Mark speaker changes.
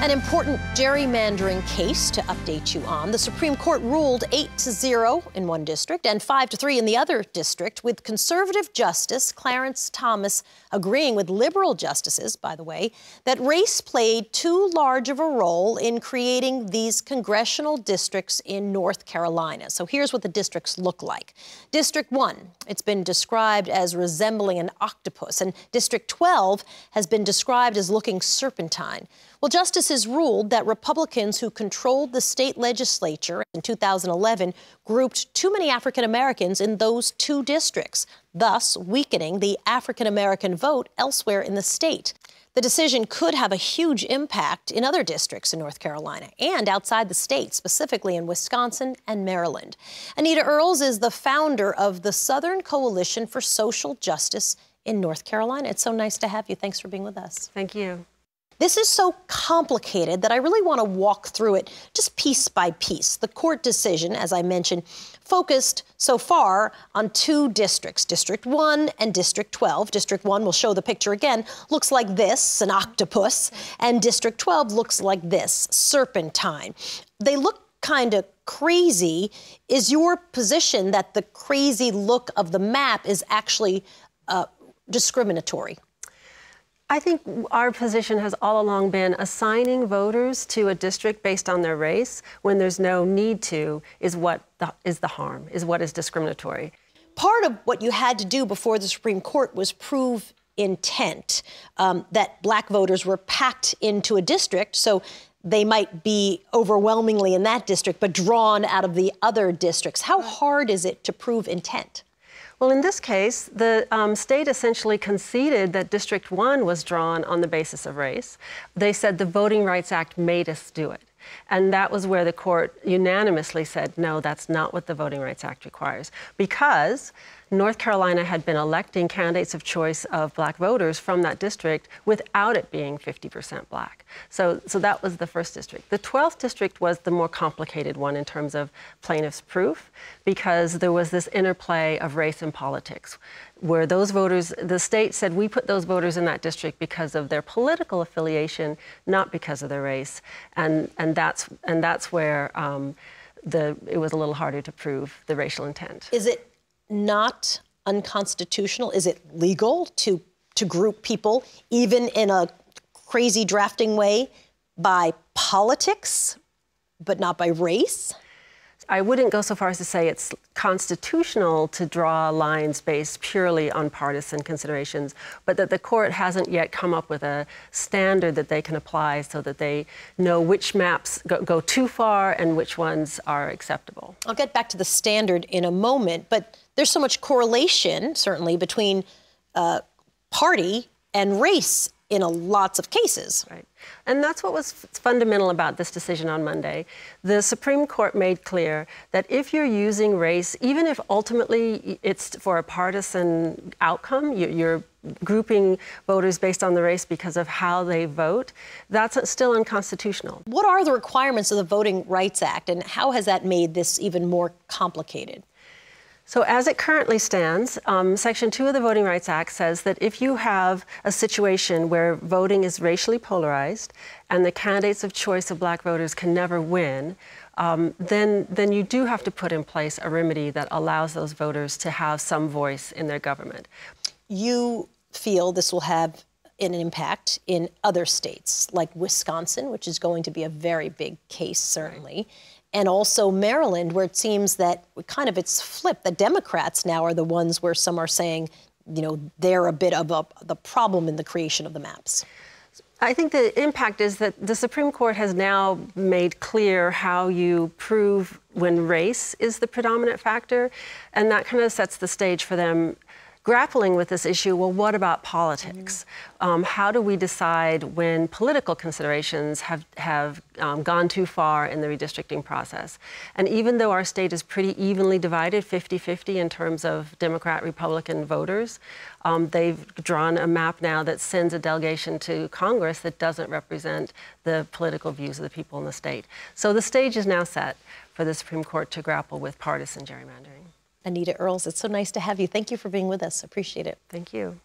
Speaker 1: An important gerrymandering case to update you on. The Supreme Court ruled 8-0 in one district and 5-3 in the other district, with conservative Justice Clarence Thomas agreeing with liberal justices, by the way, that race played too large of a role in creating these congressional districts in North Carolina. So here's what the districts look like. District 1, it's been described as resembling an octopus, and District 12 has been described as looking serpentine. Well, justices ruled that Republicans who controlled the state legislature in 2011 grouped too many African Americans in those two districts, thus weakening the African American vote elsewhere in the state. The decision could have a huge impact in other districts in North Carolina and outside the state, specifically in Wisconsin and Maryland. Anita Earls is the founder of the Southern Coalition for Social Justice in North Carolina. It's so nice to have you. Thanks for being with us.
Speaker 2: Thank you.
Speaker 1: This is so complicated that I really want to walk through it just piece by piece. The court decision, as I mentioned, focused so far on two districts, District 1 and District 12. District 1, we'll show the picture again, looks like this, an octopus, and District 12 looks like this, serpentine. They look kind of crazy. Is your position that the crazy look of the map is actually discriminatory?
Speaker 2: I think our position has all along been assigning voters to a district based on their race when there's no need to is what is the harm, is what is discriminatory.
Speaker 1: Part of what you had to do before the Supreme Court was prove intent, that black voters were packed into a district, so they might be overwhelmingly in that district, but drawn out of the other districts. How hard is it to prove intent?
Speaker 2: Well, in this case, the state essentially conceded that District 1 was drawn on the basis of race. They said the Voting Rights Act made us do it. And that was where the court unanimously said, no, that's not what the Voting Rights Act requires. Because North Carolina had been electing candidates of choice of black voters from that district without it being 50% black. So that was the first district. The 12th district was the more complicated one in terms of plaintiff's proof, because there was this interplay of race and politics, where those voters, the state said, we put those voters in that district because of their political affiliation, not because of their race. And that's where it was a little harder to prove the racial intent.
Speaker 1: Is it not unconstitutional? Is it legal to group people, even in a crazy drafting way, by politics, but not by race?
Speaker 2: I wouldn't go so far as to say it's constitutional to draw lines based purely on partisan considerations, but that the court hasn't yet come up with a standard that they can apply so that they know which maps go too far and which ones are acceptable.
Speaker 1: I'll get back to the standard in a moment, but there's so much correlation, certainly, between party and race in lots of cases.
Speaker 2: Right. And that's what was fundamental about this decision on Monday. The Supreme Court made clear that if you're using race, even if ultimately it's for a partisan outcome, you're grouping voters based on the race because of how they vote, that's still unconstitutional.
Speaker 1: What are the requirements of the Voting Rights Act, and how has that made this even more complicated?
Speaker 2: So as it currently stands, Section 2 of the Voting Rights Act says that if you have a situation where voting is racially polarized and the candidates of choice of black voters can never win, then you do have to put in place a remedy that allows those voters to have some voice in their government. You
Speaker 1: feel this will have an impact in other states, like Wisconsin, which is going to be a very big case, certainly. Right. And also Maryland, where it seems that it's flipped. The Democrats now are the ones where some are saying, they're a bit of the problem in the creation of the maps.
Speaker 2: I think the impact is that the Supreme Court has now made clear how you prove when race is the predominant factor, and that kind of sets the stage for them grappling with this issue. Well, what about politics? How do we decide when political considerations have gone too far in the redistricting process? And even though our state is pretty evenly divided, 50-50 in terms of Democrat-Republican voters, they've drawn a map now that sends a delegation to Congress that doesn't represent the political views of the people in the state. So the stage is now set for the Supreme Court to grapple with partisan gerrymandering.
Speaker 1: Anita Earls, it's so nice to have you. Thank you for being with us. Appreciate it.
Speaker 2: Thank you.